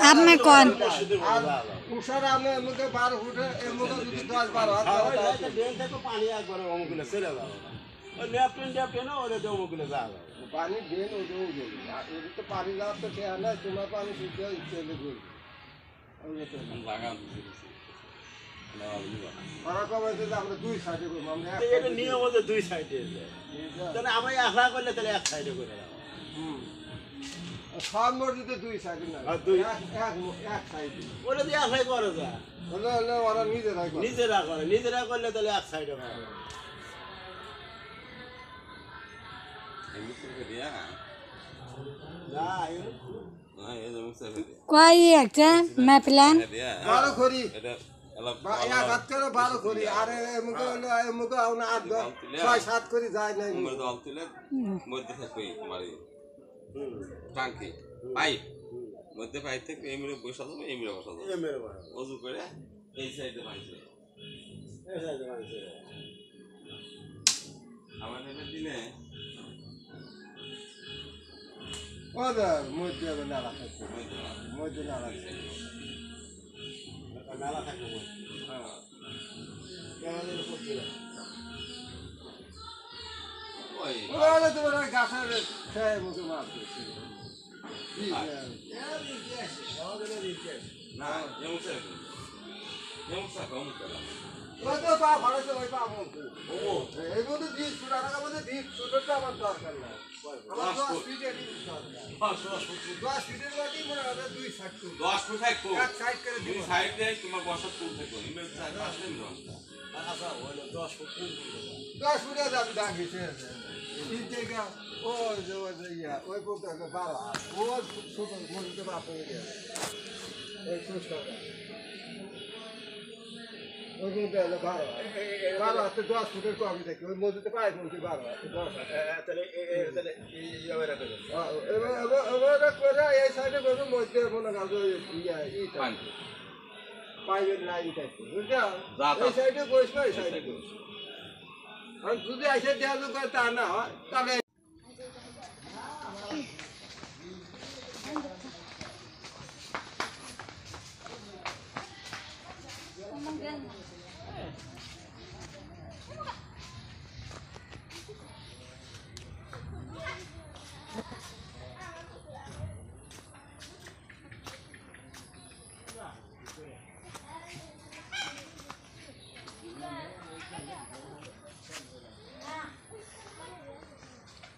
আপনি কোন পানি দেন তো পানি যাওয়ার তো না তোমার পানি আমরা দুই সাইডে এটা নিয়ম হচ্ছে দুই সাইডে তাহলে আমরা একলা করলে তাহলে এক সাইডে করে সব মসজিদে দুই সাইডে না এক সাইডে ওটা দিয়ে একলাই করে যায় ওরা নিজেরা করলে তাহলে এক সাইডে করে কয় একটা ম্যাপলান বারো খড়ি এক হাত করে বারো খড়ি আর মুখে আট ছয় সাত করে যায় না দল তুলে মধ্যে থাকবে টাঙ্কি পাইপ মধ্যে পাইপ থেকে এই মিলে বসা যাবে এই মিলে বসা যাবে অজু করে এই সাইডে বাঁধছে আমাদের দিনে মধ্যে নালা থাকছে মধ্যে নালা নালা থাকবে তোমার গাছের খেয়ে মুখে মাছ না যেমন পা ভাড়াছে ওই পা এই মধ্যে 20 টাকা মধ্যে 20 আমার দরকার না আমার 10 ফিটের বাকি মনে হয় 2 সাইড 10 ফুট থাকো এক সাইড করে দুই সাইড দিয়ে তোমার বসার ফুট থাকো ইমেজ সাইড আসলে আচ্ছা ওই 10 ফুট 10 ফুটে যাবে দাগিছে এই জায়গা ওই পর্যন্ত 12 ও ছোট মসজিদে বাপ হয়ে গেছে ওই ছোট ওই পর্যন্ত 12 হাতে 10 ফুটের কমই দেখি ওই মসজিদে পায় বলছি 12 হাতে 10 তাহলে এইভাবে রাখা যাবে এবার করে এই সাইডে বসে মধ্যে মনে করো পাইপের লাইন থাকছে বুঝছো এই সাইডে বসবে এই সাইডে বসবে আর যদি এসে দেওয়া তা না হয় তাহলে